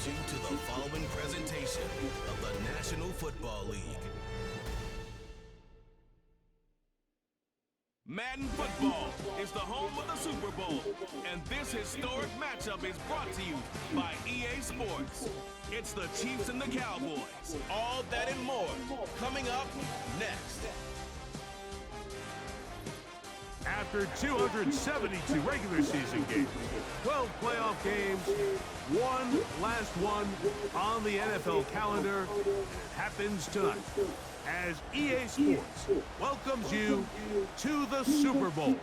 welcomes you to the following presentation of the National Football League. Madden Football is the home of the Super Bowl, and this historic matchup is brought to you by EA Sports. It's the Chiefs and the Cowboys. All that and more coming up next. After 272 regular season games, 12 playoff games, one last one on the NFL calendar, happens tonight as EA Sports welcomes you to the Super Bowl.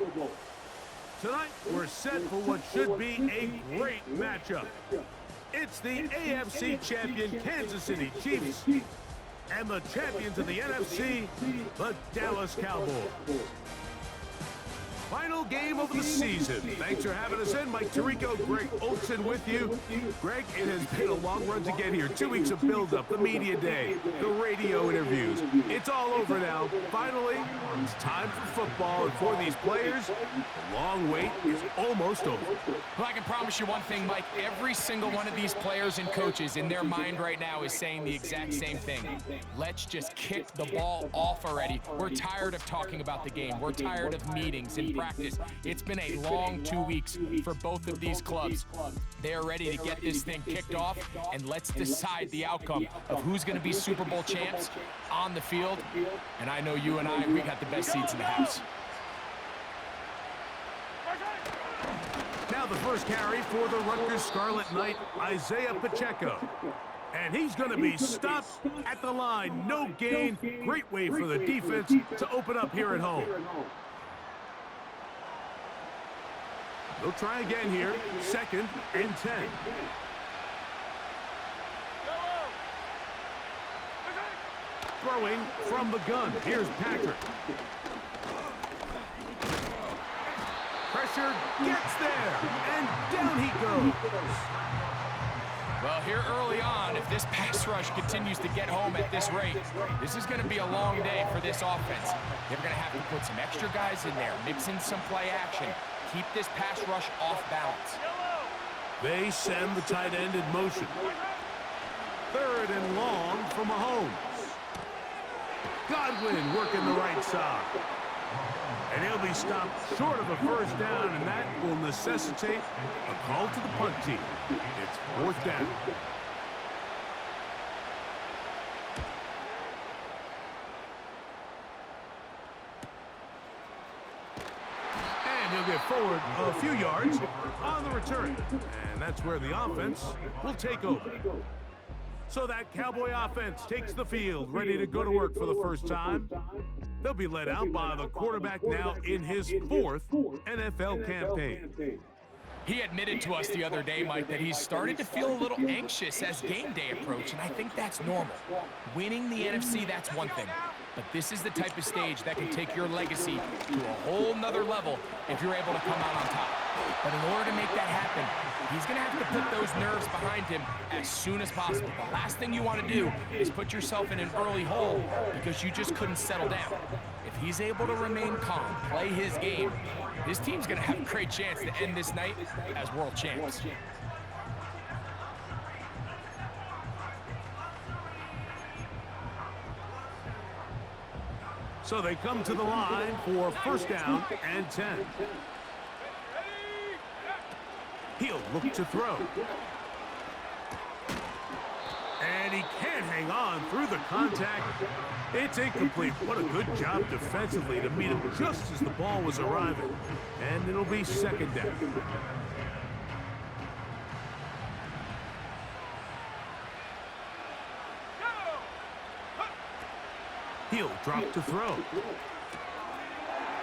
Tonight, we're set for what should be a great matchup. It's the AFC champion Kansas City Chiefs and the champions of the NFC, the Dallas Cowboys. Final game of the season. Thanks for having us in. Mike Tirico, Greg Olsen with you. Greg, it has been a long run to get here. 2 weeks of build-up, the media day, the radio interviews. It's all over now. Finally, it's time for football. And for these players, the long wait is almost over. Well, I can promise you one thing, Mike. Every single one of these players and coaches in their mind right now is saying the exact same thing. Let's just kick the ball off already. We're tired of talking about the game. We're tired of meetings and practice. It's been a long 2 weeks for both of these clubs. They are ready to get this thing kicked off, and let's decide the outcome of who's going to be Super Bowl champs on the field. And I know you and we got the best seats in the house. Now the first carry for the Rutgers Scarlet Knight, Isaiah Pacheco. And he's going to be stopped at the line. No gain. Great way for the defense to open up here at home. They'll try again here. 2nd and 10. Throwing from the gun. Here's Patrick. Pressure gets there, and down he goes. Well, here early on, if this pass rush continues to get home at this rate, this is going to be a long day for this offense. They're going to have to put some extra guys in there, mix in some play action, keep this pass rush off balance. They send the tight end in motion. 3rd and long for Mahomes. Godwin working the right side. And he'll be stopped short of a first down, and that will necessitate a call to the punt team. It's 4th down. And he'll get forward a few yards on the return. And that's where the offense will take over. So that Cowboy offense takes the field, ready to go to work for the first time. They'll be led out by the quarterback now in his 4th NFL campaign. He admitted to us the other day, Mike, that he's started to feel a little anxious as game day approached, and I think that's normal. Winning the NFC, that's one thing. But this is the type of stage that can take your legacy to a whole nother level if you're able to come out on top. But in order to make that happen, he's going to have to put those nerves behind him as soon as possible. The last thing you want to do is put yourself in an early hole because you just couldn't settle down. If he's able to remain calm, play his game, his team's going to have a great chance to end this night as world champs. So they come to the line for 1st down and 10. He'll look to throw. And he can't hang on through the contact. It's incomplete. What a good job defensively to meet him just as the ball was arriving. And it'll be 2nd down. He'll drop to throw.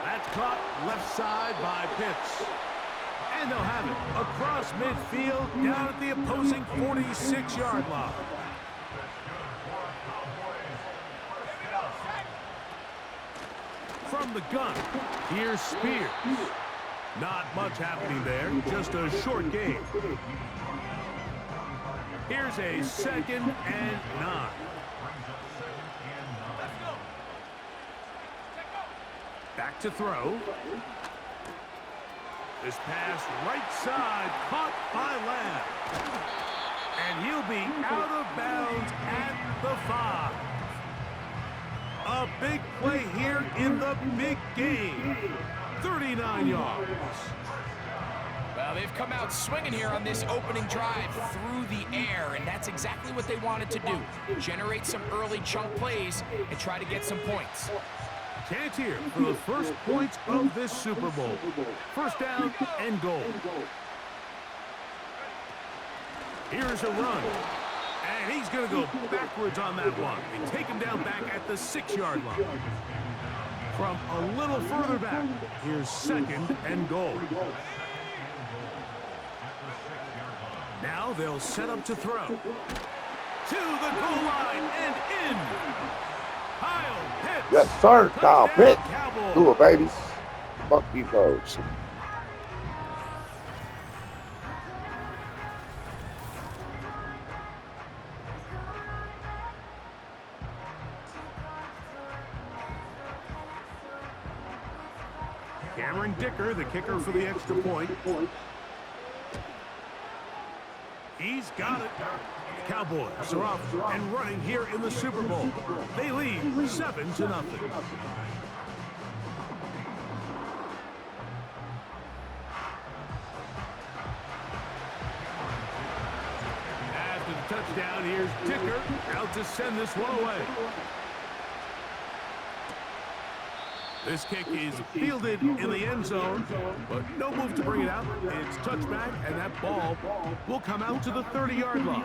That's caught left side by Pitts. And they'll have it across midfield down at the opposing 46-yard line. From the gun, here's Spears. Not much happening there, just a short game. Here's a 2nd and 9. Back to throw. This pass right side caught by Lamb. And he'll He'll be out of bounds at the 5. A big play here in the big game. 39 yards. Well, they've come out swinging here on this opening drive through the air, and that's exactly what they wanted to do. Generate some early chunk plays and try to get some points. Chance here for the first points of this Super Bowl. First down and goal. Here's a run. And he's going to go backwards on that one. They take him down back at the 6-yard line. From a little further back, here's second and goal. Now they'll set up to throw. To the goal line and in. Kyle Pitts. Yes, sir, Kyle Pitts. Do it, babies. Fuck you folks. Cameron Dicker, the kicker for the extra point. He's got it. Cowboys are off and running here in the Super Bowl. They lead 7-0. After the touchdown, here's Dicker out to send this one away. This kick is fielded in the end zone, but no move to bring it out. It's touchback, and that ball will come out to the 30-yard line.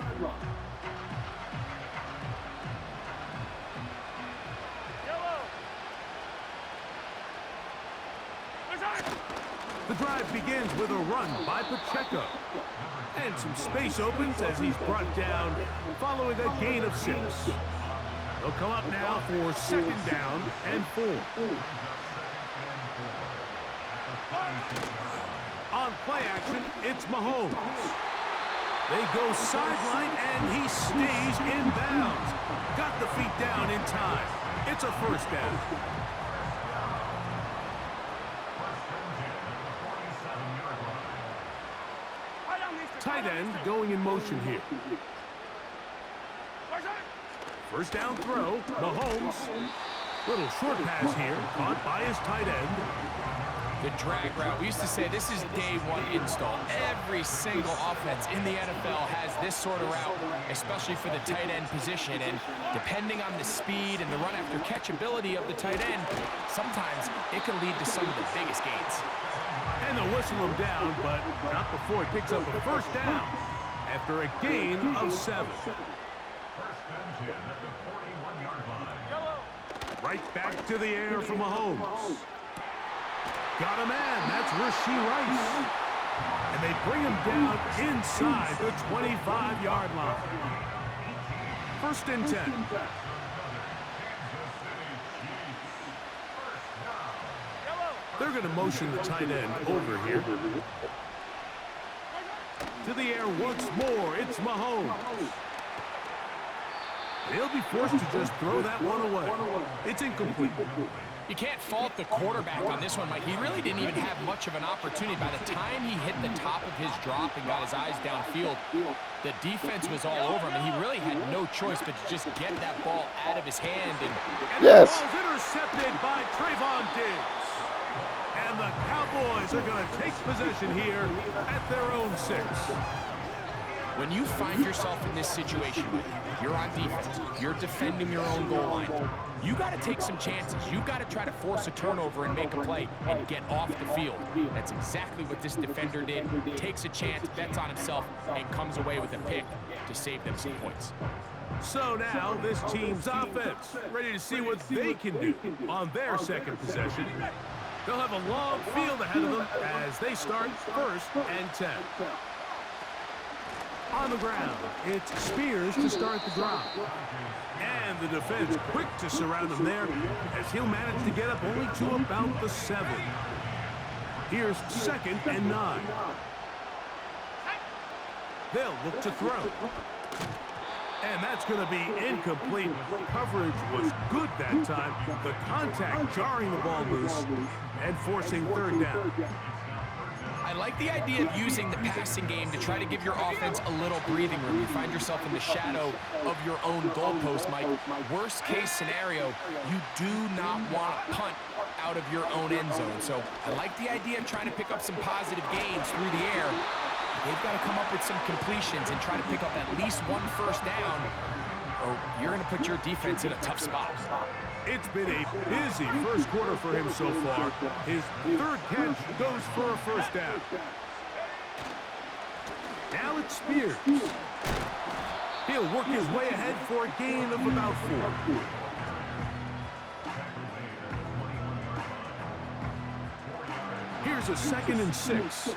The drive begins with a run by Pacheco. And some space opens as he's brought down following a gain of 6. They'll come up now for second down and 4. On play action, it's Mahomes. They go sideline, and he stays in bounds. Got the feet down in time. It's a first down. Tight end going in motion here. First down throw, Mahomes. Little short pass here, caught by his tight end. The drag route. We used to say this is day one install. Every single offense in the NFL has this sort of route, especially for the tight end position. And depending on the speed and the run after catch ability of the tight end, sometimes it can lead to some of the biggest gains. And they'll whistle him down, but not before he picks up a first down after a gain of 7. Right back to the air from Mahomes. Got a man. That's Rashee Rice. And they bring him down inside the 25-yard line. First and 10. They're going to motion the tight end over here. To the air once more. It's Mahomes. He'll be forced to just throw that one away. It's incomplete. You can't fault the quarterback on this one, Mike. He really didn't even have much of an opportunity. By the time he hit the top of his drop and got his eyes downfield, the defense was all over him, and he really had no choice but to just get that ball out of his hand. And the ball's intercepted by Trayvon Diggs. And the Cowboys are going to take possession here at their own 6. When you find yourself in this situation, you're on defense, you're defending your own goal line, you got to take some chances. You got to try to force a turnover and make a play and get off the field. That's exactly what this defender did. Takes a chance, bets on himself, and comes away with a pick to save them some points. So now this team's offense ready to see what they can do on their second possession. They'll have a long field ahead of them as they start first and 10. On the ground, it's Spears to start the drive. And the defense quick to surround him there as he'll manage to get up only to about the 7. Here's second and 9. They'll look to throw. And that's going to be incomplete. Coverage was good that time. The contact jarring the ball loose and forcing third down. I like the idea of using the passing game to try to give your offense a little breathing room. You find yourself in the shadow of your own goalpost, Mike. Worst case scenario, you do not want to punt out of your own end zone. So I like the idea of trying to pick up some positive gains through the air. They've got to come up with some completions and try to pick up at least one first down, or you're going to put your defense in a tough spot. It's been a busy first quarter for him so far. His third catch goes for a first down. Now it's Spears. He'll work his way ahead for a gain of about 4. Here's a 2nd and 6.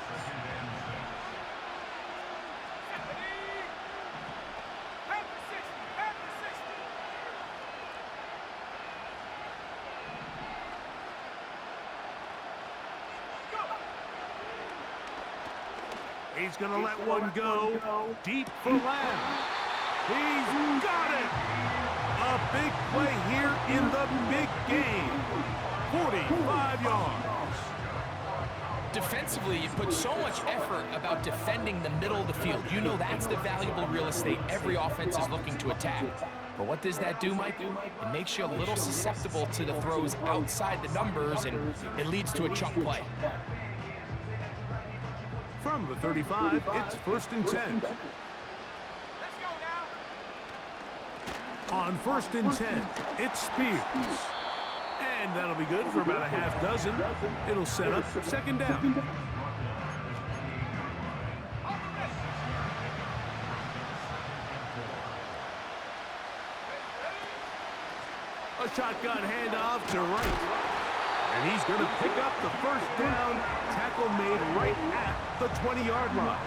He's going to let one go deep for Lamb. He's got it. A big play here in the big game. 45 yards. Defensively, you put so much effort about defending the middle of the field. You know that's the valuable real estate every offense is looking to attack. But what does that do, Mike? It makes you a little susceptible to the throws outside the numbers, and it leads to a chunk play. From the 35, it's 1st and 10. On 1st and 10, it's Spears. And that'll be good for about a half dozen. It'll set up 2nd down. A shotgun handoff to right. And he's going to pick up the first down. Tackle made right at the 20-yard line.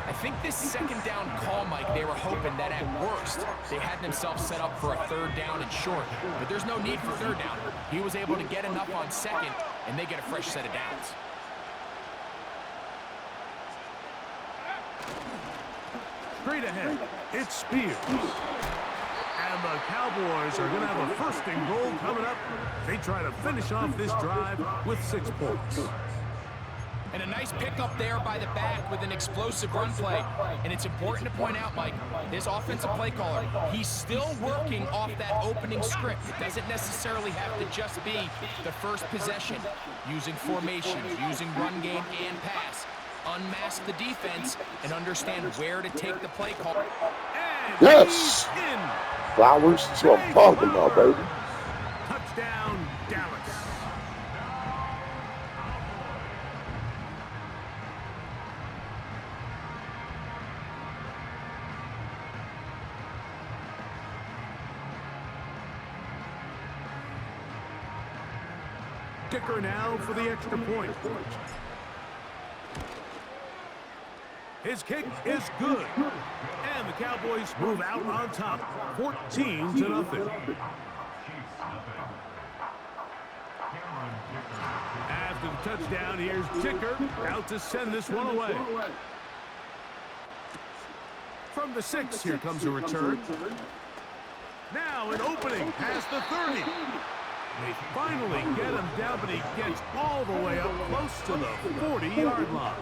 I think this 2nd down call, Mike, they were hoping that at worst they had themselves set up for a 3rd down and short. But there's no need for 3rd down. He was able to get enough on 2nd, and they get a fresh set of downs. Straight ahead, it's Spears. And the Cowboys are going to have a 1st and goal coming up. They try to finish off this drive with 6 points. And a nice pickup there by the back with an explosive run play. And it's important to point out, Mike, this offensive play caller, he's still working off that opening script. It doesn't necessarily have to just be the first possession. Using formations, using run game and pass. Unmask the defense and understand where to take the play call. Yes! Flowers to a parking lot, baby. Touchdown, Dallas. Kicker now for the extra point. His kick is good. And the Cowboys move out on top, 14-0. After the touchdown, here's Kicker out to send this one away. From the 6, here comes a return. Now an opening past the 30. They finally get him down, but he gets all the way up close to the 40-yard line.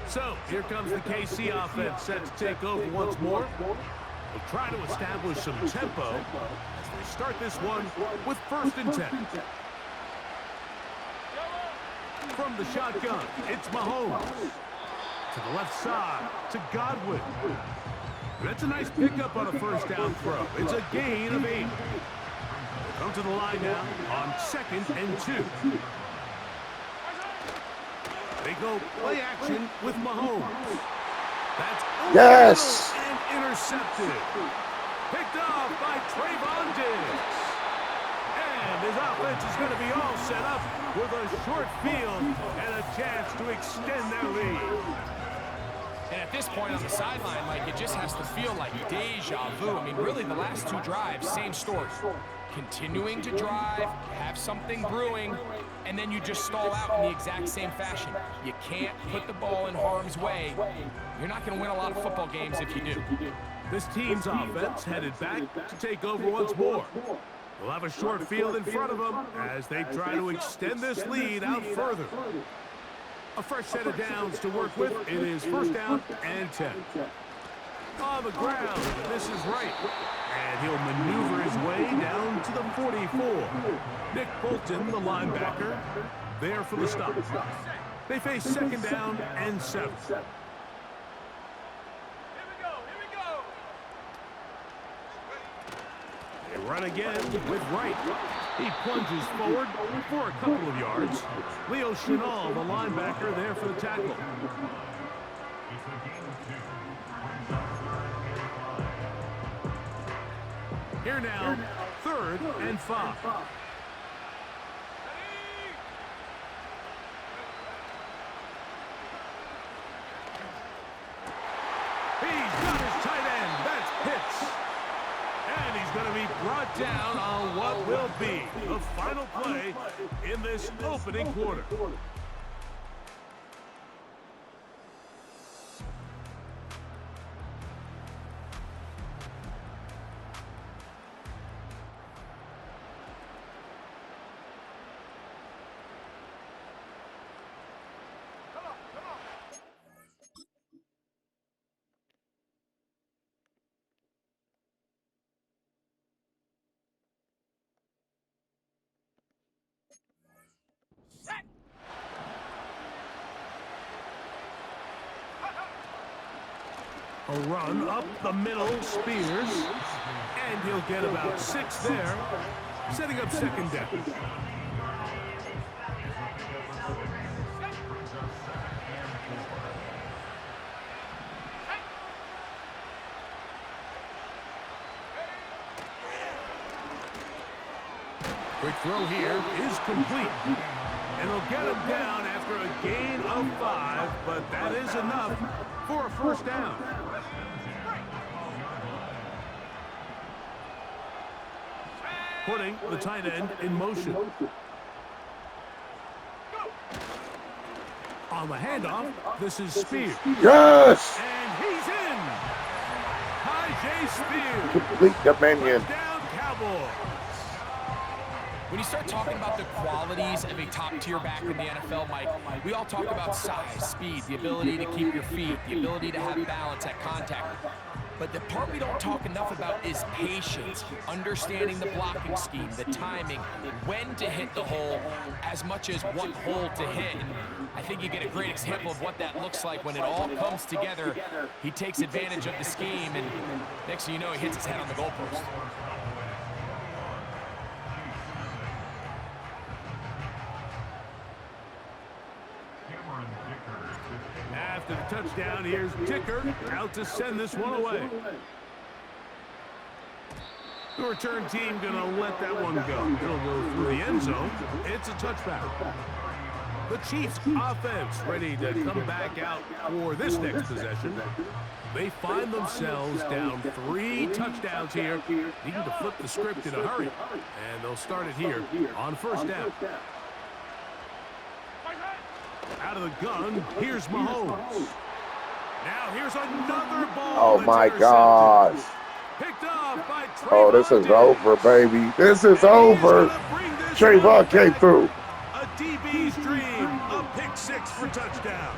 So, here comes the KC offense set to take over once more. They'll try to establish some tempo as they start this one with 1st and 10. From the shotgun, it's Mahomes. To the left side, to Godwin. That's a nice pickup on a 1st down throw. It's a gain of 8. Come to the line now on 2nd and 2. They go play action with Mahomes. That's yes! And intercepted. Picked off by Trayvon Diggs. And his offense is going to be all set up with a short field and a chance to extend their lead. And at this point on the sideline, Mike, it just has to feel like deja vu. I mean, really, the last 2 drives, same story. Continuing to drive, have something brewing, and then you just stall out in the exact same fashion. You can't put the ball in harm's way. You're not going to win a lot of football games if you do. This team's offense headed back to take over once more. They'll have a short field in front of them as they try to extend this lead out further. A fresh set of downs to work with. It is first down and 10. On the ground, this is right. And he'll maneuver his way down to the 44. Nick Bolton, the linebacker, there for the stop. They face second down and 7. They run again with right. He plunges forward for a couple of yards. Leo Chenal, the linebacker, there for the tackle. Here now, 3rd and 5. He's got his tight end. That's Pitts. And he's going to be brought down on what will be the final play in this opening quarter. A run up the middle, Spears, and he'll get about 6 there, setting up second down. Quick throw here is complete. And they'll get him down after a gain of 5, but that is enough for a first down. Putting the tight end in motion. On the handoff, this is Spears. Yes! And he's in! Ty Spears. Complete dominion. Down Cowboys. When you start talking about the qualities of a top-tier back in the NFL, Mike, we all talk about size, speed, the ability to keep your feet, the ability to have balance at contact. But the part we don't talk enough about is patience, understanding the blocking scheme, the timing, when to hit the hole, as much as what hole to hit. And I think you get a great example of what that looks like when it all comes together. He takes advantage of the scheme, and next thing you know, he hits his head on the goalpost. After the touchdown, here's Dicker out to send this one away. The return team going to let that one go. It'll go through the end zone. It's a touchback. The Chiefs offense ready to come back out for this next possession. They find themselves down 3 touchdowns here, needing to flip the script in a hurry. And they'll start it here on first down. Out of the gun, here's Mahomes. Now here's another ball. Oh my gosh. Picked off by Trayvon. Oh, this is over, baby. This is over. Trayvon came through. A DB's dream, a pick 6 for touchdown.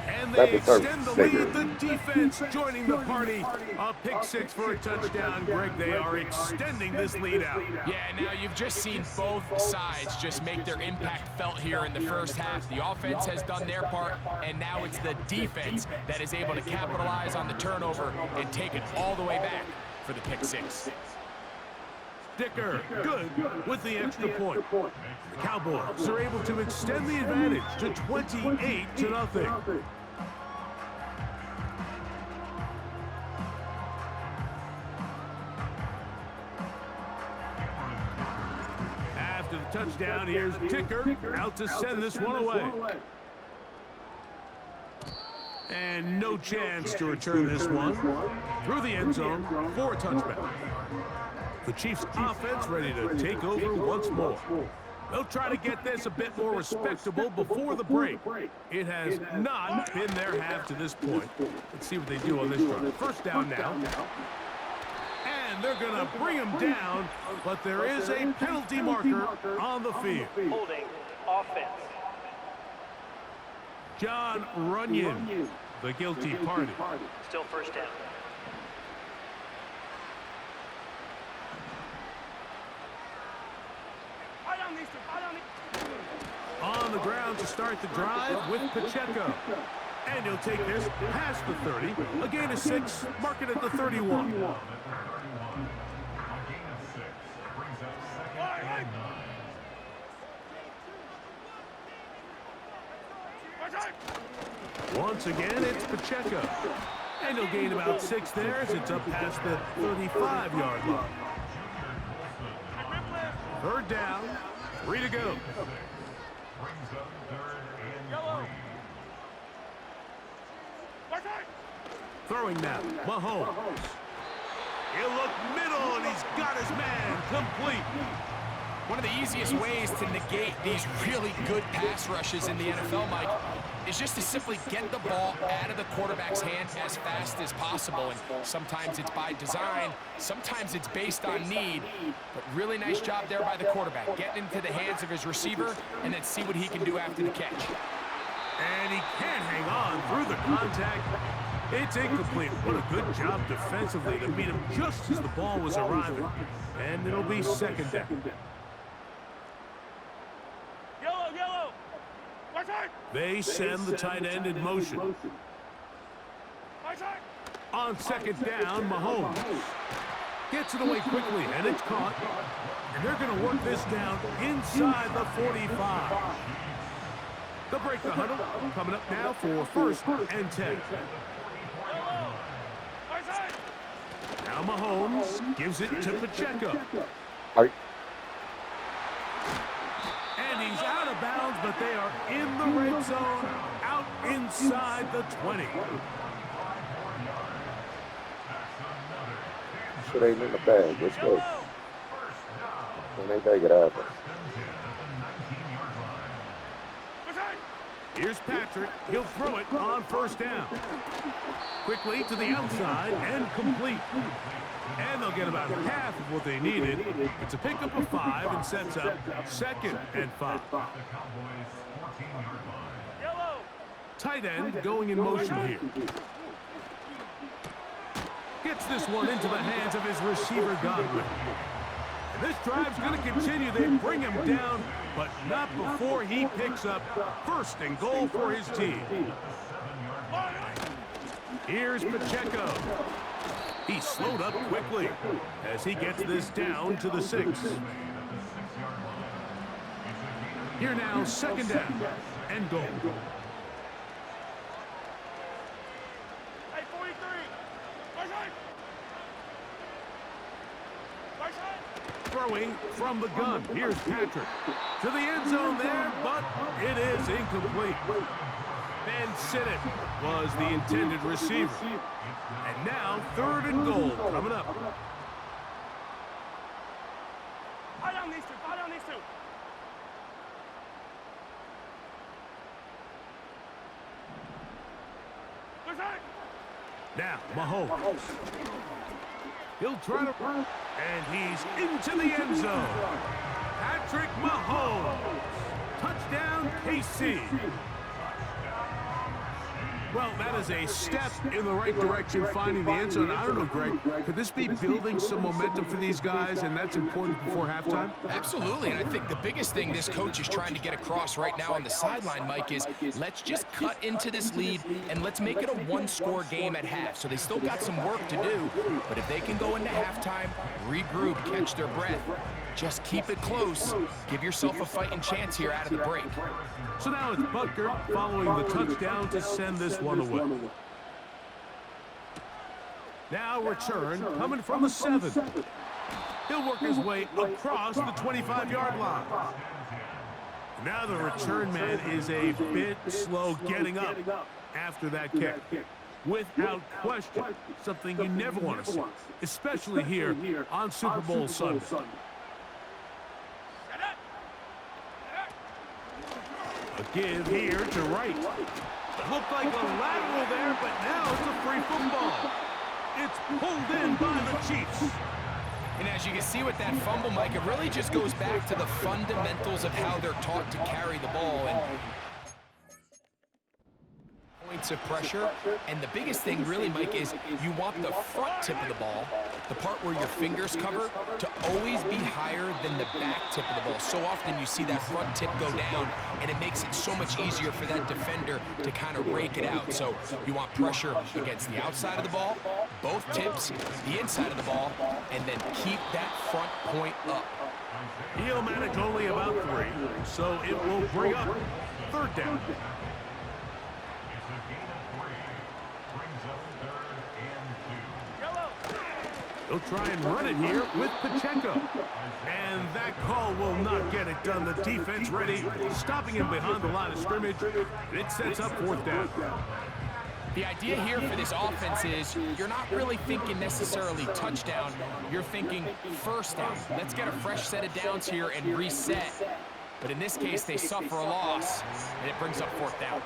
And they extend the lead. The defense joining the party. A pick 6 for a touchdown. Greg, they are extending this lead out. Yeah, now you've just seen both sides just make their impact felt here in the first half. The offense has done their part, and now it's the defense that is able to capitalize on the turnover and take it all the way back for the pick 6. Dicker, good with the extra point. The Cowboys are able to extend the advantage to 28-0. After the touchdown, here's Dicker out to send this one away. And no chance to return this one through the end zone for a touchback. The Chiefs offense ready to take over once more. They'll try to get this a bit more respectable before the break. It has not been their half to this point. Let's see what they do on this run. First down now. And they're going to bring him down, but there is a penalty marker on the field. Holding offense. John Runyon, the guilty party. Still first down. On the ground to start the drive with Pacheco. And he'll take this past the 30. A gain of 6, mark it at the 31. Once again, it's Pacheco. And he'll gain about 6 there as it's up past the 35-yard line. Third down, 3 to go. Throwing now, Mahomes. He'll look middle, and he's got his man complete. One of the easiest ways to negate these really good pass rushes in the NFL, Mike, is just to simply get the ball out of the quarterback's hand as fast as possible. And sometimes it's by design, sometimes it's based on need. But really nice job there by the quarterback, getting into the hands of his receiver and then see what he can do after the catch. And he can't hang on through the contact. It's incomplete. What a good job defensively to meet him just as the ball was arriving. And it'll be second down. They send the tight end in motion. On second down, Mahomes gets it away quickly, and it's caught. And they're going to work this down inside the 45. They'll break the huddle. Coming up now for first and 10. Now Mahomes gives it to Pacheco. And he's out of bounds, but they are in the red zone, out inside the 20. Shit ain't in the bag. Let's go. And they take it out. Here's Patrick. He'll throw it on first down. Quickly to the outside and complete. And they'll get about half of what they needed. It's a pickup of 5 and sets up second and 5. Tight end going in motion here. Gets this one into the hands of his receiver, Godwin. And this drive's going to continue. They bring him down, but not before he picks up first and goal for his team. Here's Pacheco. He slowed up quickly as he gets this down to the 6. Here now, second down and goal. Throwing from the gun. Here's Patrick. To the end zone there, but it is incomplete. Ben Sinnott was the intended receiver. And now, third and goal coming up. Now, Mahomes. He'll try to run, and he's into the end zone. Patrick Mahomes. Touchdown, KC. Well, that is a step in the right direction, finding the end zone. I don't know, Greg, could this be building some momentum for these guys, and that's important before halftime? Absolutely, and I think the biggest thing this coach is trying to get across right now on the sideline, Mike, is let's just cut into this lead, and let's make it a one-score game at half. So they still got some work to do, but if they can go into halftime, regroup, catch their breath, just keep it close, give yourself a fighting chance here out of the break. So now it's Butker following the touchdown to send this one away. Now return coming from the 7. He'll work his way across the 25-yard line. Now the return man is a bit slow getting up after that kick. Without question, something you never want to see, especially here on Super Bowl Sunday. A give here to right. Looked like a lateral there, but now it's a free football. It's pulled in by the Chiefs. And as you can see with that fumble, Mike, it really just goes back to the fundamentals of how they're taught to carry the ball. And points of pressure, and the biggest thing really, Mike, is you want the front tip of the ball, the part where your fingers cover, to always be higher than the back tip of the ball. So often you see that front tip go down, and it makes it so much easier for that defender to kind of rake it out. So you want pressure against the outside of the ball, both tips, the inside of the ball, and then keep that front point up. He'll manage only about 3, so it will bring up 3rd down. He'll try and run it here with Pacheco. And that call will not get it done. The defense ready, stopping him behind the line of scrimmage. And it sets up 4th down. The idea here for this offense is you're not really thinking necessarily touchdown. You're thinking 1st down. Let's get a fresh set of downs here and reset. But in this case, they suffer a loss, and it brings up 4th down.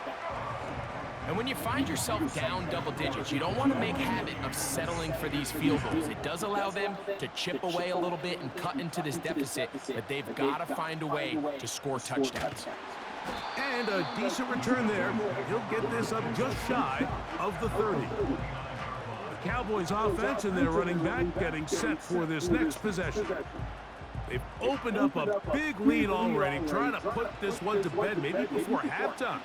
And when you find yourself down double digits, you don't want to make habit of settling for these field goals. It does allow them to chip away a little bit and cut into this deficit, but they've got to find a way to score touchdowns. And a decent return there. He'll get this up just shy of the 30. The Cowboys offense and their running back getting set for this next possession. They've opened up a big lead already, trying to put this one to bed maybe before halftime.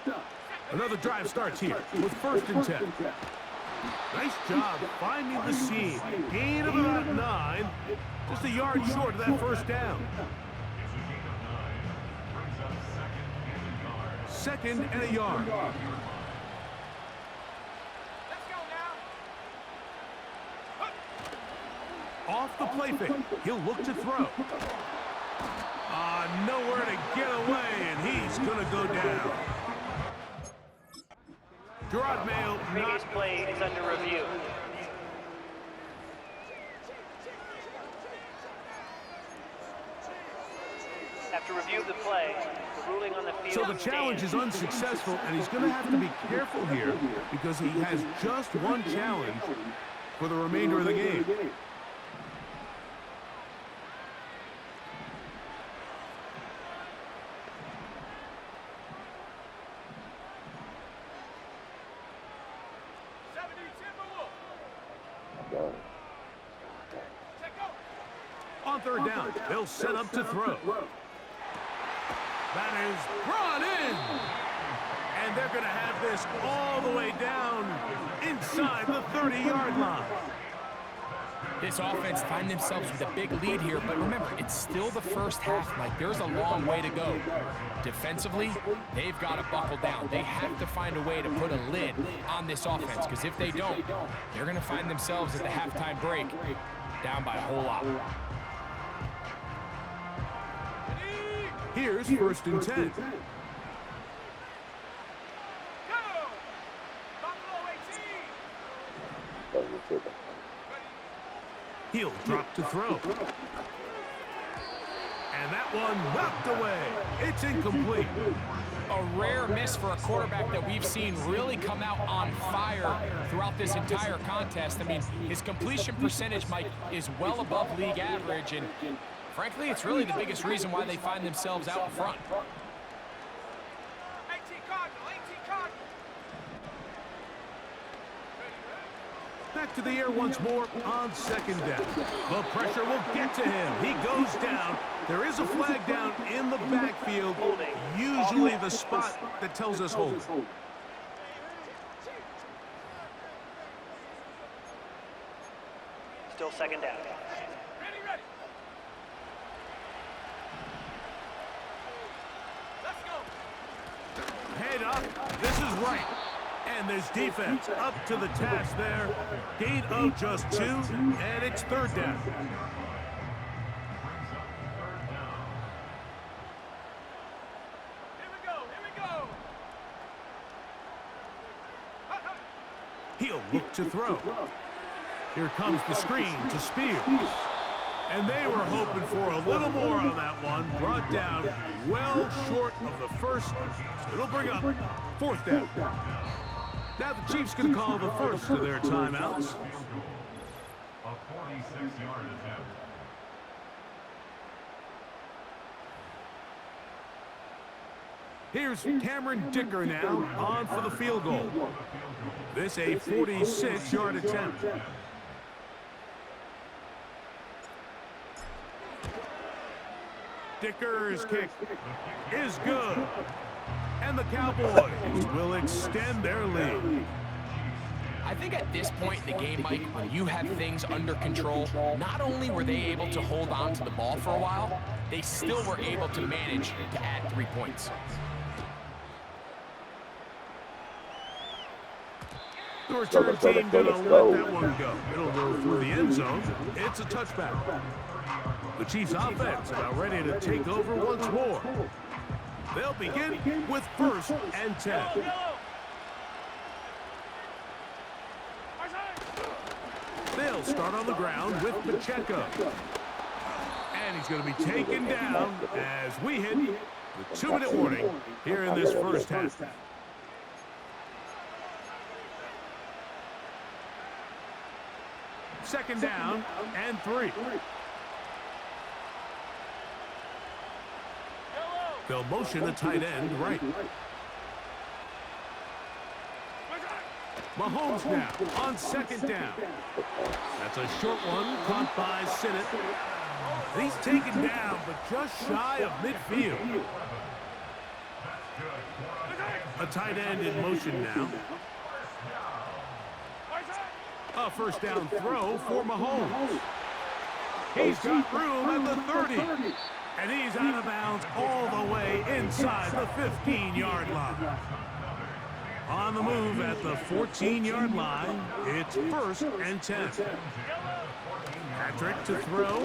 Another drive starts here with 1st and 10. Nice job finding the seam. Gain of about 9. Just a yard short of that 1st down. 2nd and a yard. Off the play fake. He'll look to throw. Nowhere to get away, and he's going to go down. Gerard Mayo, previous play is under review. After review of the play, the ruling on the field. So the challenge is unsuccessful, and he's going to have to be careful here because he has just one challenge for the remainder of the game. On 3rd down, they'll set up to throw. That is brought in. And they're going to have this all the way down inside the 30-yard line. This offense find themselves with a big lead here, but remember, it's still the first half. Like, there's a long way to go. Defensively, they've got to buckle down. They have to find a way to put a lid on this offense, because if they don't, they're going to find themselves at the halftime break down by a whole lot. Here's 1st and 10. He'll drop to throw. And that one knocked away. It's incomplete. A rare miss for a quarterback that we've seen really come out on fire throughout this entire contest. I mean, his completion percentage, Mike, is well above league average, and frankly, it's really the biggest reason why they find themselves out in front. Back to the air once more on 2nd down. The pressure will get to him. He goes down. There is a flag down in the backfield, usually the spot that tells us hold. Still 2nd down. Head up. This is right. And there's defense up to the task there. Gain of just 2, and it's 3rd down. He'll look to throw. Here comes the screen to Spears. And they were hoping for a little more on that one. Brought down well short of the first. So it'll bring up 4th down. Now the Chiefs can call the first of their timeouts. A 46-yard attempt. Here's Cameron Dicker now on for the field goal. This a 46-yard attempt. Dicker's kick is good. And the Cowboys will extend their lead. I think at this point in the game, Mike, when you have things under control, not only were they able to hold on to the ball for a while, they still were able to manage to add 3 points. The return team going to let that one go. It'll go through the end zone. It's a touchback. The Chiefs offense about ready to take over once more. They'll begin with 1st and 10. They'll start on the ground with Pacheco. And he's going to be taken down as we hit the 2-minute warning here in this first half. Second down and 3. They'll motion a tight end right. Mahomes now on 2nd down. That's a short one caught by Sinnott. He's taken down, but just shy of midfield. A tight end in motion now. A 1st down throw for Mahomes. He's got room at the 30. And he's out of bounds all the way inside the 15-yard line. On the move at the 14-yard line, it's 1st and 10. Patrick to throw.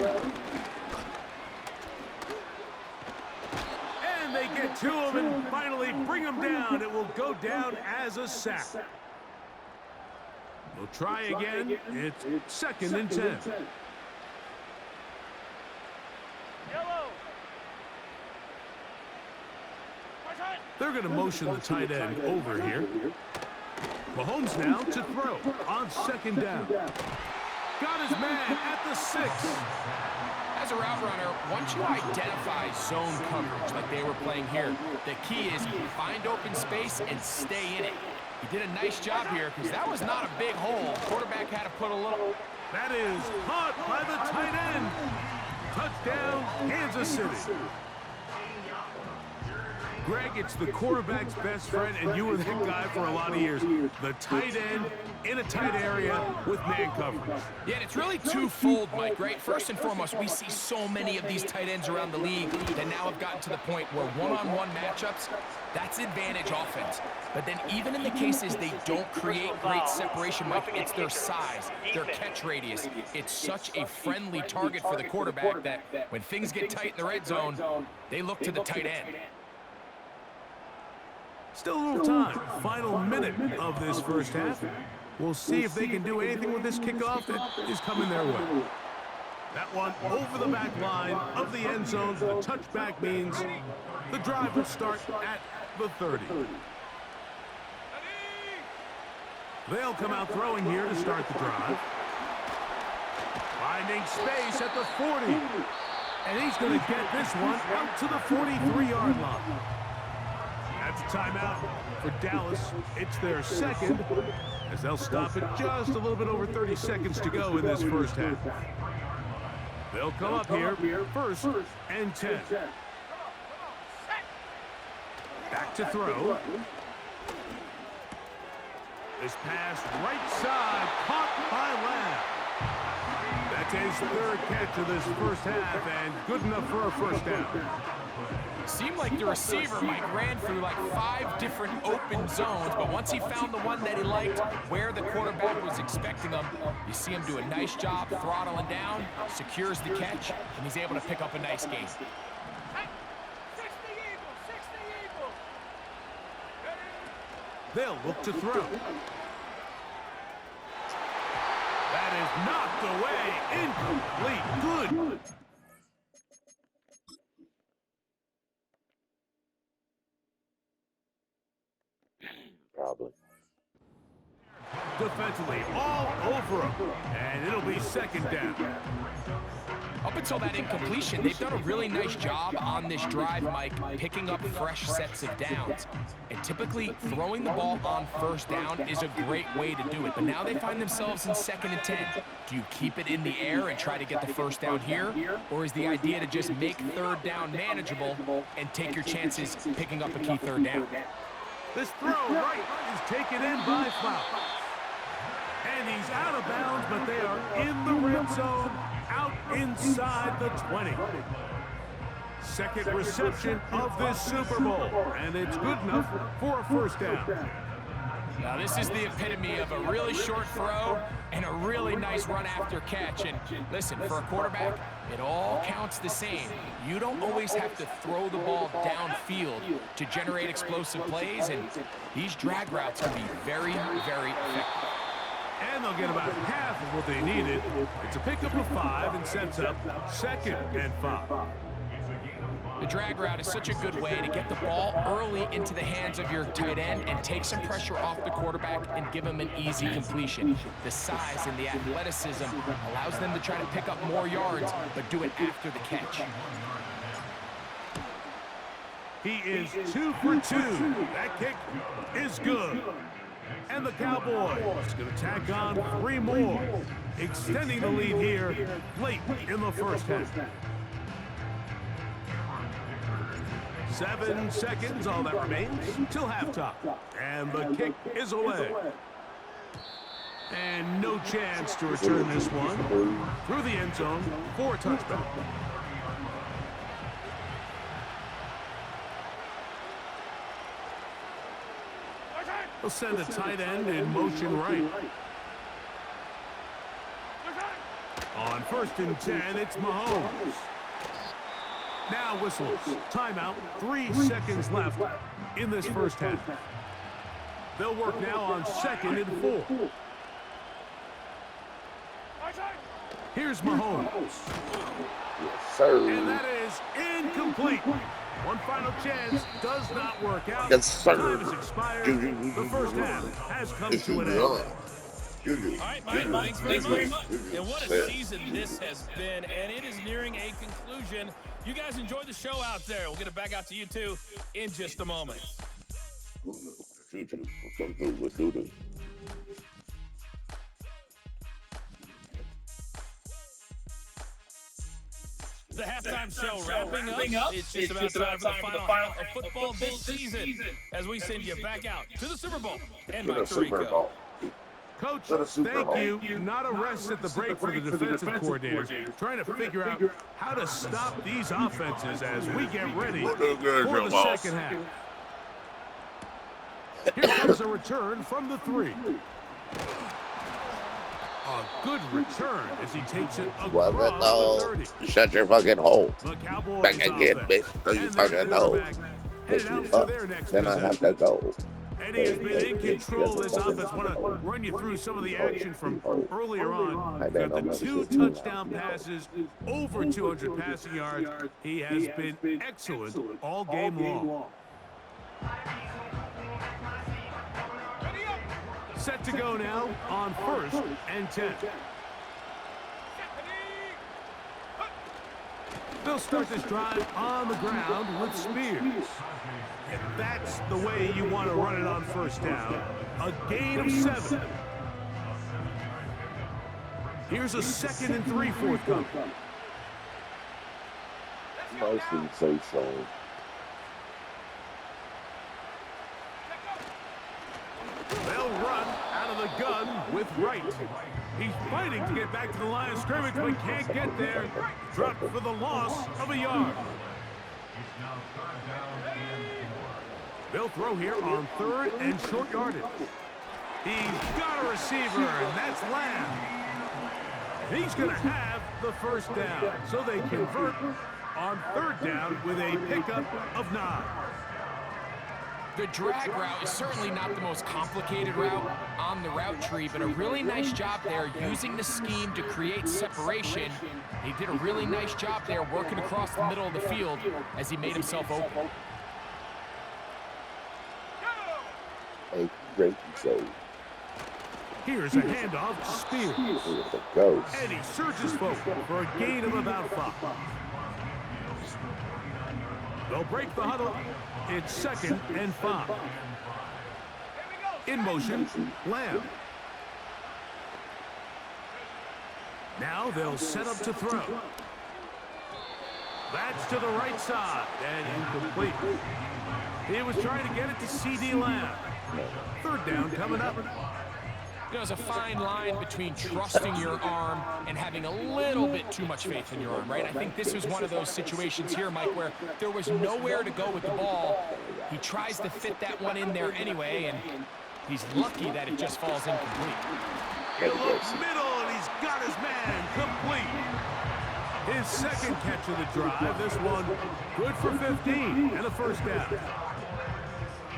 And they get to him and finally bring him down. It will go down as a sack. We'll try again. It's 2nd and 10. They're going to motion the tight end over here. Mahomes now to throw on 2nd down. Got his man at the 6. As a route runner, once you identify zone coverage like they were playing here, the key is find open space and stay in it. He did a nice job here because that was not a big hole. Quarterback had to put a little... That is caught by the tight end. Touchdown, Kansas City. Greg, it's the quarterback's best friend, and you were that guy for a lot of years. The tight end in a tight area with man coverage. Yeah, and it's really twofold, Mike, right? First and foremost, we see so many of these tight ends around the league that now have gotten to the point where one-on-one matchups, that's advantage offense. But then even in the cases they don't create great separation, Mike, it's their size, their catch radius. It's such a friendly target for the quarterback that when things get tight in the red zone, they look to the tight end. Still a little time. Final minute of this first half. We'll see if they can do anything with this kickoff that is coming their way. That one over the back line of the end zone. The touchback means the drive will start at the 30. They'll come out throwing here to start the drive. Finding space at the 40. And he's going to get this one out to the 43-yard line. That's a timeout for Dallas. It's their 2nd, as they'll stop it just a little bit over 30 seconds to go in this first half. They'll come up here, 1st and 10. Back to throw. This pass right side, caught by Lamb. That's his 3rd catch of this first half, and good enough for a 1st down. Seemed like the receiver, Mike, ran through like 5 different open zones, but once he found the one that he liked, where the quarterback was expecting him, you see him do a nice job throttling down, secures the catch, and he's able to pick up a nice gain. They'll look to throw. That is knocked away, incomplete. Good. Probably. defensively all over him. And it'll be second down. Up until that incompletion, they've done a really nice job on this drive, Mike, picking up fresh sets of downs. And typically, throwing the ball on first down is a great way to do it. But now they find themselves in 2nd and 10. Do you keep it in the air and try to get the first down here? Or is the idea to just make 3rd down manageable and take your chances picking up a key 3rd down? This throw right is taken in by Flowers. And he's out of bounds, but they are in the red zone, out inside the 20. Second reception of this Super Bowl, and it's good enough for a first down. Now this is the epitome of a really short throw and a really nice run after catch. And listen, for a quarterback, it all counts the same. You don't always have to throw the ball downfield to generate explosive plays, and these drag routes can be very, very effective. And they'll get about half of what they needed. It's a pickup of 5 and sets up 2nd and 5. The drag route is such a good way to get the ball early into the hands of your tight end and take some pressure off the quarterback and give him an easy completion. The size and the athleticism allows them to try to pick up more yards, but do it after the catch. He is 2 for 2. That kick is good. And the Cowboys going to tack on 3 more, extending the lead here late in the first half. 7 seconds, all that remains, till halftime. And the kick is away. And no chance to return this one through the end zone for a touchback. He'll send a tight end in motion right. On 1st and 10, it's Mahomes. Now whistles. Timeout. 3 seconds left in this first half. They'll work now on 2nd and 4. Here's Mahomes. Yes, sir. And that is incomplete. One final chance does not work out. Yes, sir. Time has expired. The first half has come to an end. All right, Mike, thanks very much. And what a season this has been, and it is nearing a conclusion. You guys enjoyed the show out there. We'll get it back out to you, too, in just a moment. The halftime show wrapping up. It's just about time for the final half of football this season as we send you back out to the Super Bowl and Mike Tirico. Coach, thank you. Not a rest at the break for the defensive coordinator. Trying to figure out how to stop these offenses as we get ready for the second half. Here comes a return from the 3. A good return as he takes it across the 30. Shut your fucking hole. The Cowboys Back again, bitch. So you fucking know. Then I have to go. And he has been in control of this offense. I want to run you through some of the action from earlier on. Got the 2 touchdown passes, over 200 passing yards. He has been excellent all game long. Set to go now on 1st and 10. They'll start this drive on the ground with Spears. And that's the way you want to run it on first down. A gain of 7. Here's a 2nd and 3 forthcoming. Nice and say so. They'll run out of the gun with Wright. He's fighting to get back to the line of scrimmage, but can't get there. Dropped for the loss of a yard. They'll throw here on 3rd and short yardage. He's got a receiver, and that's Lamb. He's going to have the first down, so they convert on 3rd down with a pickup of 9. The drag route is certainly not the most complicated route on the route tree, but a really nice job there using the scheme to create separation. He did a really nice job there working across the middle of the field as he made himself open. A great save. Here's a handoff to Spears. And he surges forward for a gain of about 5. They'll break the huddle. It's 2nd and 5. In motion, Lamb. Now they'll set up to throw. That's to the right side and incomplete. He was trying to get it to C.D. Lamb. 3rd down coming up. There's a fine line between trusting your arm and having a little bit too much faith in your arm, right? I think this was one of those situations here, Mike, where there was nowhere to go with the ball. He tries to fit that one in there anyway, and he's lucky that it just falls incomplete. He looks middle, and he's got his man complete. His 2nd catch of the drive. This one good for 15 and a 1st down.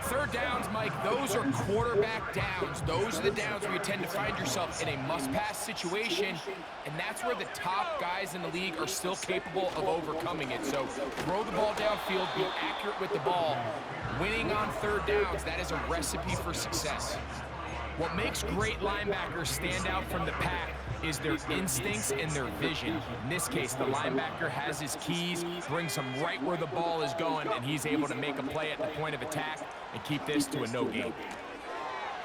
3rd downs, Mike, those are quarterback downs. Those are the downs where you tend to find yourself in a must-pass situation, and that's where the top guys in the league are still capable of overcoming it. So throw the ball downfield, be accurate with the ball. Winning on 3rd downs, that is a recipe for success. What makes great linebackers stand out from the pack is their instincts and their vision. In this case, the linebacker has his keys, brings him right where the ball is going, and he's able to make a play at the point of attack and keep this to a no gain.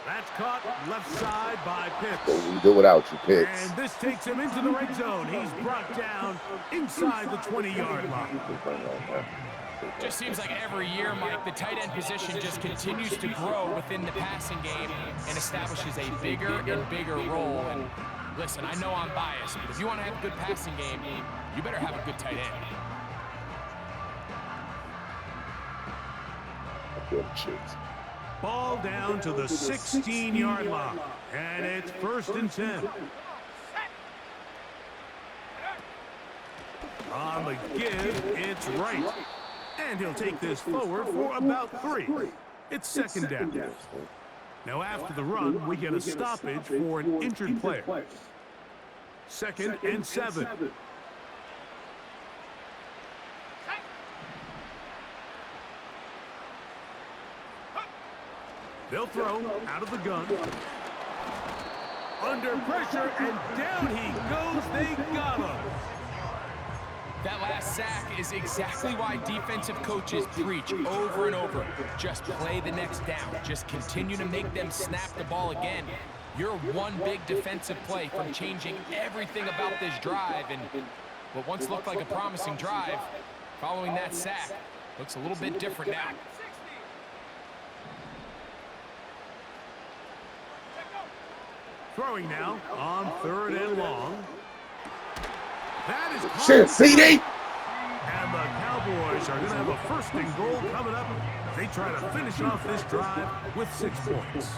That's caught left side by Pitts. What we do without you, Pitts? And this takes him into the red zone. He's brought down inside the 20-yard line. Just seems like every year, Mike, the tight end position just continues to grow within the passing game and establishes a bigger and bigger role. And listen, I know I'm biased, but if you want to have a good passing game, you better have a good tight end. Ball down to the 16-yard line, and it's 1st and 10. On the give, it's right. And he'll take this forward for about 3. It's 2nd down. Now after the run, we get a stoppage for an injured player. 2nd and 7. They'll throw out of the gun. Under pressure, and down he goes. They got him. That last sack is exactly why defensive coaches preach over and over. Just play the next down. Just continue to make them snap the ball again. You're one big defensive play from changing everything about this drive. And what once looked like a promising drive, following that sack, looks a little bit different now. Throwing now on 3rd and long. That is shit, CD! And the Cowboys are going to have a 1st and goal coming up. They try to finish off this drive with 6 points.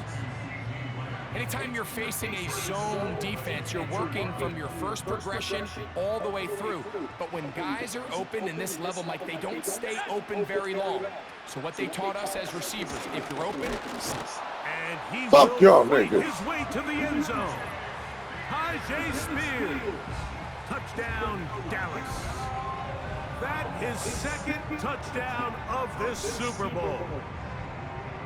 Anytime you're facing a zone defense, you're working from your first progression all the way through. But when guys are open in this level, Mike, they don't stay open very long. So what they taught us as receivers, if you're open... And he fuck y'all, will niggas. His way to the end zone. Tajay Spears. Touchdown, Dallas. That is 2nd touchdown of this Super Bowl.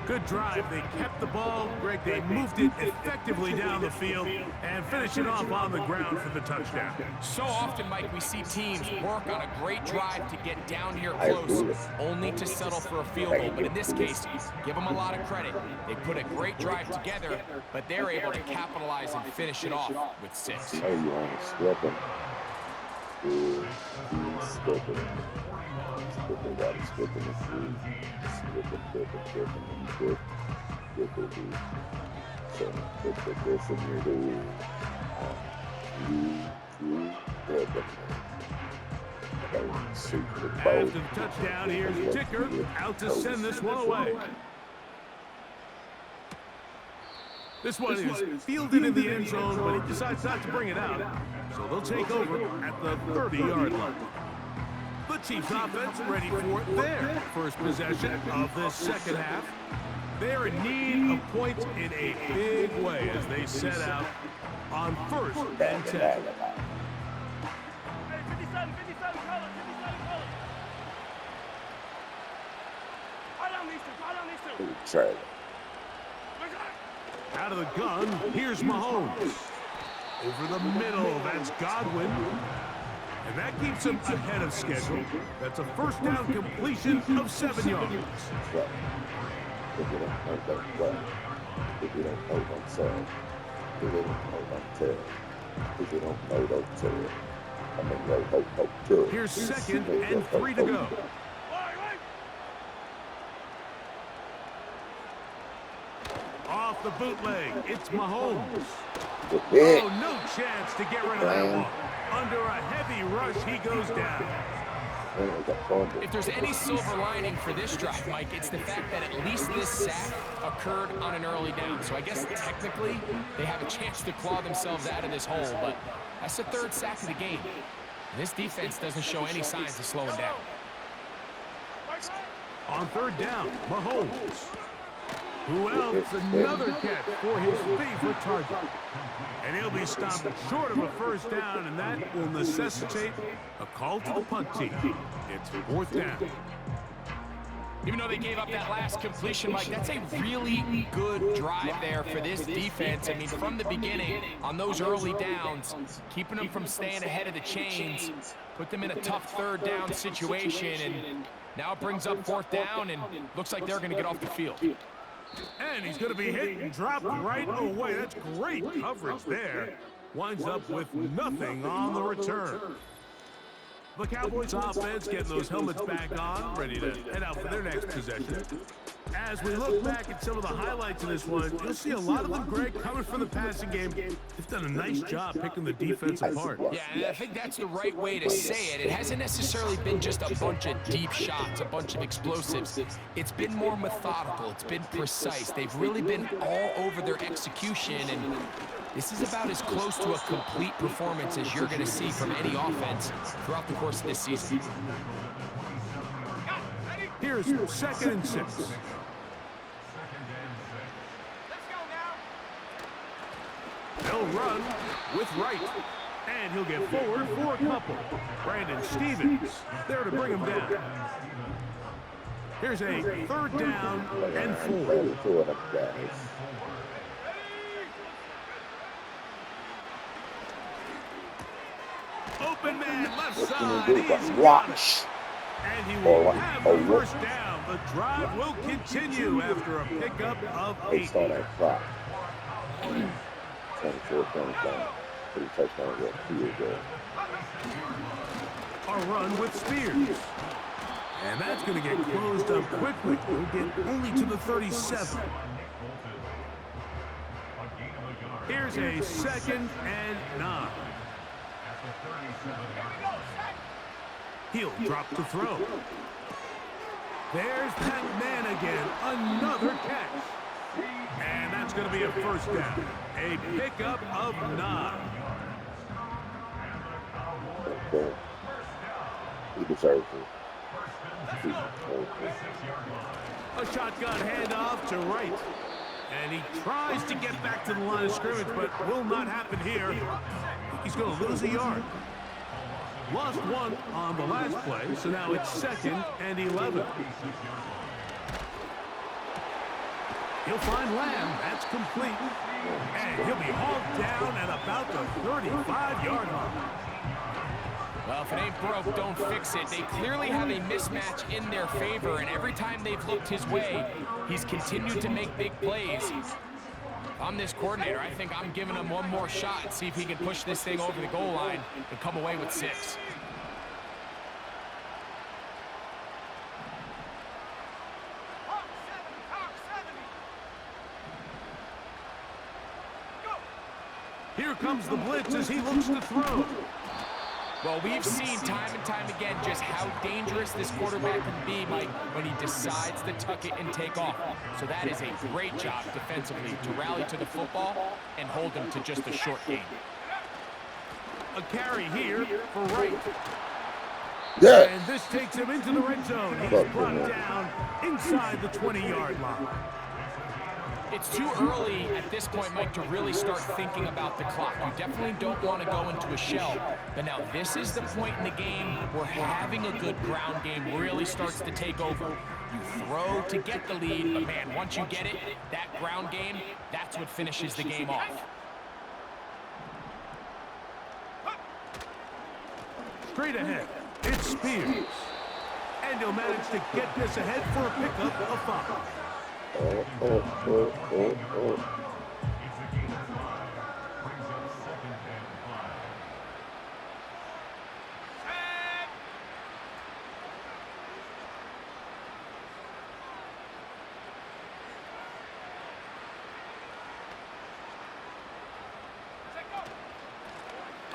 Good drive. They kept the ball. Greg, they moved it effectively down the field and finish it off on the ground for the touchdown. So often, Mike, we see teams work on a great drive to get down here close, only to settle for a field goal. But in this case, give them a lot of credit. They put a great drive together, but they're able to capitalize and finish it off with 6. Oh, you want to slip him? Slip him. Got to slip him. After the touchdown, here's Ticker out to send this one away. This one is fielded in the end zone, but he decides not to bring it out. So they'll take over at the 30-yard line. The Chiefs offense ready for their first possession of this 2nd half. They're in need of points in a big way as they set out on 1st and 10. Out of the gun, here's Mahomes. Over the middle, that's Godwin. And that keeps him ahead of schedule. That's a first down completion of 7 yards. Well, if you don't know, don't well. If you don't know, don't sell. If you don't know, don't tell. If you don't know, don't tell. I'm going to go hope too. Here's 2nd and 3 to go. Off the bootleg, it's Mahomes. Oh, no chance to get rid of that one. Under a heavy rush, he goes down. If there's any silver lining for this drive, Mike, it's the fact that at least this sack occurred on an early down. So I guess technically they have a chance to claw themselves out of this hole, but that's the 3rd sack of the game. And this defense doesn't show any signs of slowing down. On 3rd down, Mahomes. Who else? Another catch for his favorite target. And he'll be stopped short of a first down, and that will necessitate a call to the punt team. It's 4th down. Even though they gave up that last completion, Mike, that's a really good drive there for this defense. I mean, from the beginning, on those early downs, keeping them from staying ahead of the chains, put them in a tough 3rd down situation, and now it brings up 4th down, and looks like they're going to get off the field. And he's going to be hit and dropped right away. That's great coverage there. Winds up with nothing on the return. The Cowboys offense getting those helmets back on, ready to head out for their next possession. As we look back at some of the highlights of this one, you'll see a lot of them, Greg, coming from the passing game. They've done a nice job picking the defense apart. Yeah, and I think that's the right way to say it. It hasn't necessarily been just a bunch of deep shots, a bunch of explosives. It's been more methodical. It's been precise. They've really been all over their execution, and this is about as close to a complete performance as you're going to see from any offense throughout the course of this season. Here's 2nd and 6. They'll run with right. And he'll get forward for a couple. Brandon Stevens there to bring him down. Here's a 3rd down and 4. Open man, left side. He's got it. And he will have the first down. The drive will continue after a pickup of 8. 24-25. Pretty touchdown get field goal. A run with Spears. And that's going to get closed up quickly. We'll get only to the 37. Here's a 2nd and 9. He'll drop to throw. There's that man again. Another catch. And that's going to be a first down. A pickup of 9. He deserves it. A shotgun handoff to right. And he tries to get back to the line of scrimmage, but will not happen here. He's going to lose a yard. Lost 1 on the last play, so now it's 2nd and 11. He'll find Lamb. That's complete. And he'll be hauled down at about the 35-yard line. Well, if it ain't broke, don't fix it. They clearly have a mismatch in their favor, and every time they've looked his way, he's continued to make big plays. If I'm this coordinator, I think I'm giving him one more shot and see if he can push this thing over the goal line and come away with 6. Here comes the blitz as he looks to throw. Well, we've seen time and time again just how dangerous this quarterback can be, Mike, when he decides to tuck it and take off. So that is a great job defensively to rally to the football and hold him to just a short gain. A carry here for Wright. Yeah. And this takes him into the red zone. He's brought down inside the 20-yard line. It's too early at this point, Mike, to really start thinking about the clock. You definitely don't want to go into a shell. But now this is the point in the game where having a good ground game really starts to take over. You throw to get the lead, but man, once you get it, that ground game, that's what finishes the game off. Straight ahead, it's Spears. And he'll manage to get this ahead for a pickup of 5.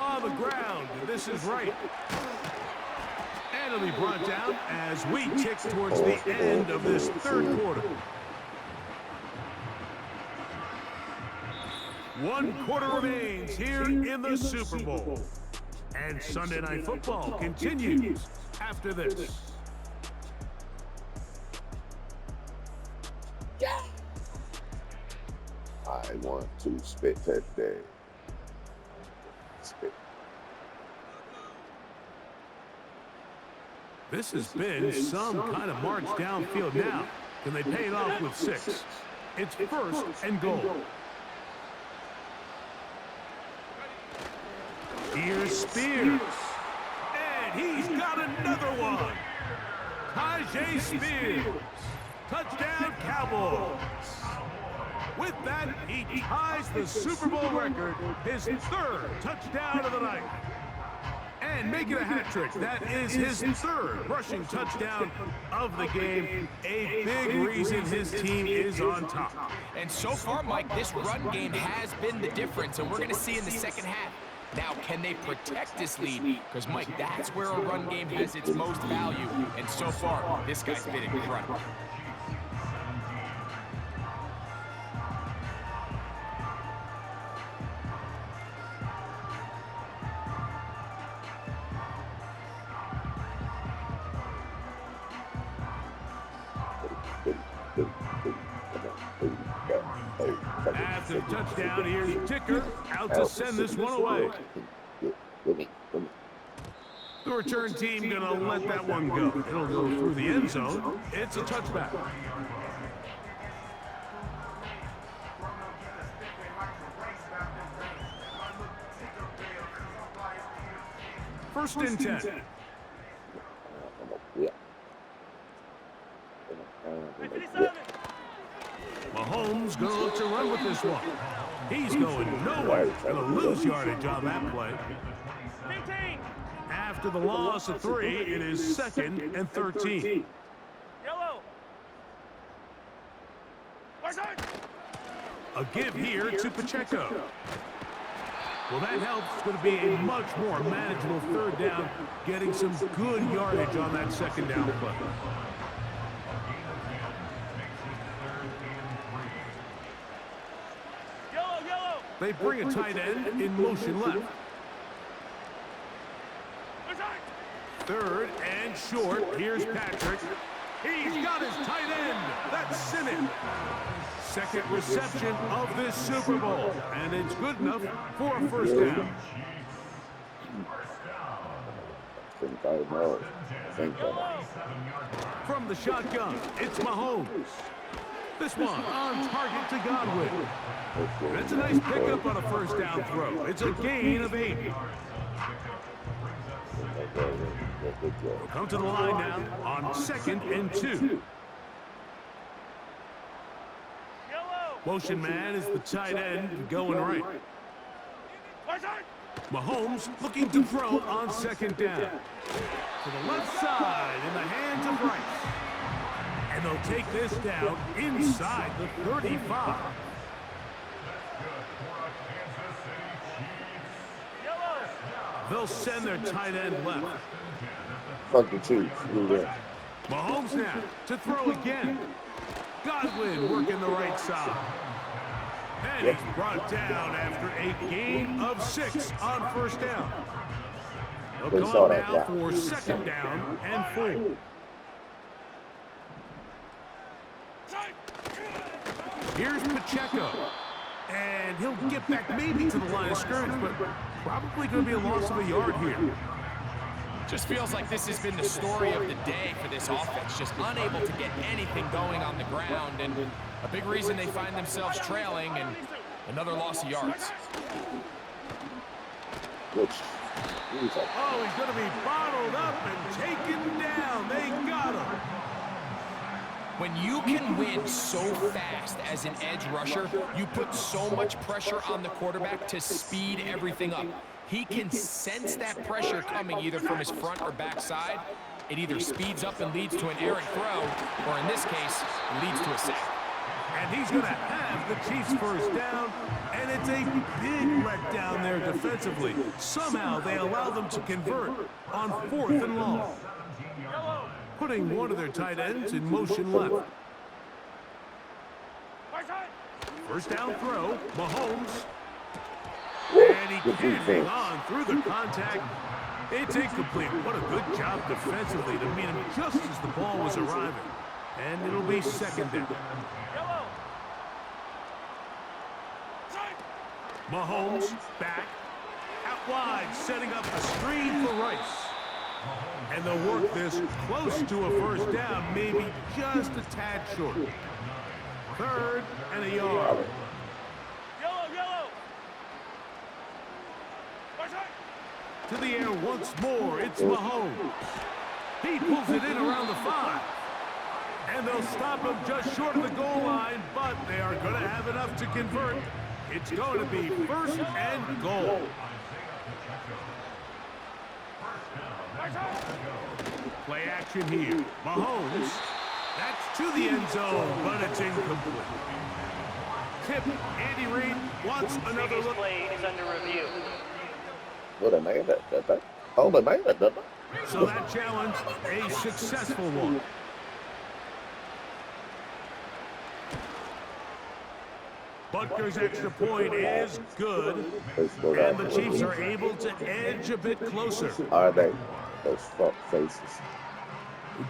On the ground, this is right. And it'll be brought down as we tick towards the end of this third quarter. 1 quarter remains here in the Super Bowl. And Sunday Night Football continues after this. I want to spit that day. Spit. This has been some kind of march downfield now. Can they pay it off with 6? It's first and goal. Here's Spears. And he's got another one. Tajay Spears. Touchdown, Cowboys. With that, he ties the Super Bowl record, his 3rd touchdown of the night. And make it a hat trick. That is his 3rd rushing touchdown of the game. A big reason his team is on top. And so far, Mike, this run game has been the difference, and we're going to see in the second half. Now, can they protect this lead? Because, Mike, that's where a run game has its most value. And so far, this guy's been incredible. After the touchdown, here's Ticker out to send this one away. The return team gonna let that one go. It'll go through the end zone. It's a touchback. First and 10. Mahomes gonna look to run with this one. He's going nowhere. Gonna lose yardage on that play. After the loss of 3, it is 2nd and 13. Yellow. A give here to Pacheco. Well, that helps. It's going to be a much more manageable 3rd down, getting some good yardage on that 2nd down play. They bring a tight end in motion left. 3rd and short. Here's Patrick. He's got his tight end. That's Simmons. 2nd reception of this Super Bowl. And it's good enough for a 1st down. From the shotgun, it's Mahomes. This one on target to Godwin. That's a nice pickup on a 1st down throw. It's a gain of 8. We'll come to the line now on 2nd and 2. Motion man is the tight end going right. Mahomes looking to throw on 2nd down. To the left side in the hands of Rice. And they'll take this down inside the 35. They'll send their tight end left. Fuck the Chiefs. Mahomes now to throw again. Godwin working the right side. And he's brought down after a gain of 6 on 1st down. They'll come out now for 2nd down and 4. Here's Pacheco. And he'll get back maybe to the line of scrimmage, but probably going to be a loss of a yard here. Just feels like this has been the story of the day for this offense, just unable to get anything going on the ground, and a big reason they find themselves trailing and another loss of yards. Oh, he's going to be bottled up and taken down. They got him. When you can win so fast as an edge rusher, you put so much pressure on the quarterback to speed everything up. He can sense that pressure coming either from his front or back side. It either speeds up and leads to an errant throw, or in this case, leads to a sack. And he's going to have the Chiefs first down, and it's a big letdown there defensively. Somehow they allow them to convert on 4th and long, putting one of their tight ends in motion left. First down throw, Mahomes. And he can't hang on through the contact. It's incomplete. What a good job defensively to meet him just as the ball was arriving. And it'll be second down. Mahomes back, out wide, setting up a screen for Rice. And they'll work this close to a first down, maybe just a tad short. 3rd and a yard. To the air once more, it's Mahomes. He pulls it in around the 5. And they'll stop him just short of the goal line, but they are going to have enough to convert. It's going to be 1st and goal. Play action here. Mahomes. That's to the end zone, but it's incomplete. Tip, Andy Reid wants another look. Play is under review. Well, they made it, didn't they? Oh, they made it, didn't they? So that challenge, a successful one. Butker's extra point is good, and the Chiefs are able to edge a bit closer. Are they? Those fuck faces.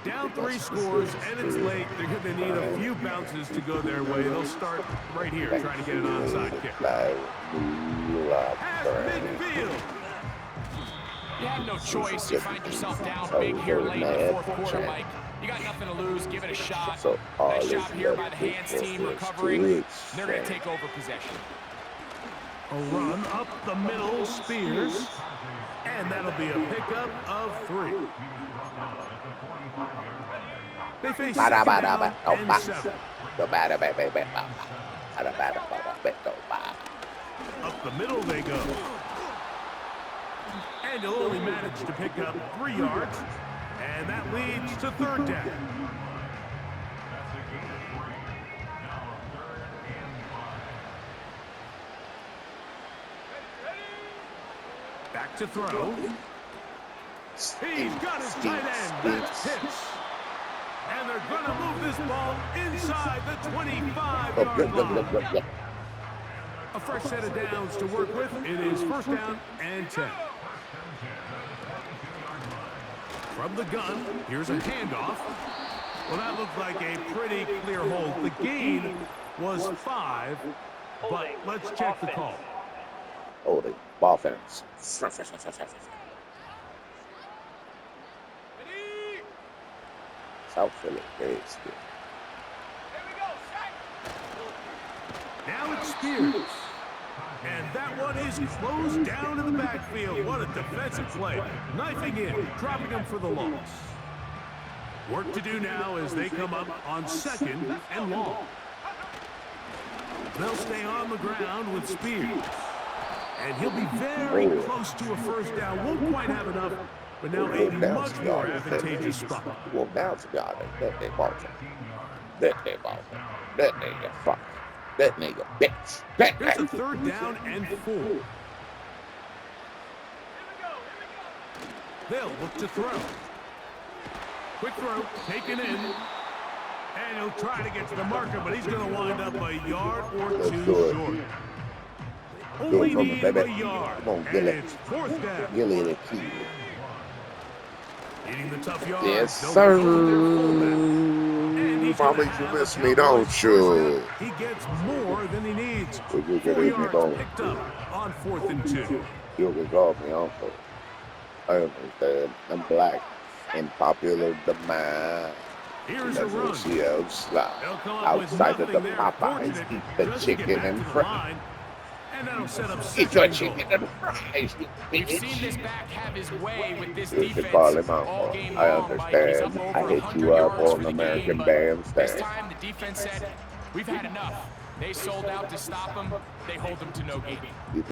Down 3 scores, and it's late. They're going to need a few bounces to go their way. They'll start right here, trying to get an onside kick. Past midfield. You have no choice. You find yourself down big here late in the 4th quarter, Mike. You got nothing to lose. Give it a shot. Nice job here by the hands team recovering. They're going to take over possession. A run up the middle, Spears. And that'll be a pickup of 3. They face 2nd down and 7. Up the middle they go. And he'll only manage to pick up 3 yards. And that leads to 3rd down. Back to throw. He's got his tight end. That's Pitts. And they're going to move this ball inside the 25-yard line. A fresh set of downs to work with. It is 1st down and 10. From the gun, here's a handoff. Well, that looked like a pretty clear hold. The gain was 5, but let's check the call. Holding. Offense. South Philly. Now it's Spears. And that one is closed down in the backfield. What a defensive play. Knifing in, dropping him for the loss. Work to do now as they come up on 2nd and long. They'll stay on the ground with Spears. And he'll be very close to a first down. Won't quite have enough, but now a much more advantageous spot. Well, now it's got it. That they bought it. That nigga fuck. That nigga bitch. Here's a 3rd down and 4. They'll look to throw. Quick throw, taken in. And he'll try to get to the marker, but he's going to wind up a yard or 2 short. Only need a yard. Come on, and it's 4th down. Gilly the key. Hitting the tough yard. Yes, sir. Probably you miss me, don't you? He gets more than he needs. 4 yards picked up on 4th and 2. You can call me uncle. I understand. I'm black and popular demand. Here's a Never run. see a slide. They'll come up with Outside of the nothing there. Popeyes, Fortunate eat the just to get chicken back and to the fries. line. And that'll set up Eat your second and chicken goal. and fries, you We've seen bitch. this back have his way with this You should defense call him out. all game I long, Mike. He's up understand. I over hit 100 you up yards on for the American game, but this Bandstand. time the defense said, we've had enough. They sold out to stop him. They hold him to no gain.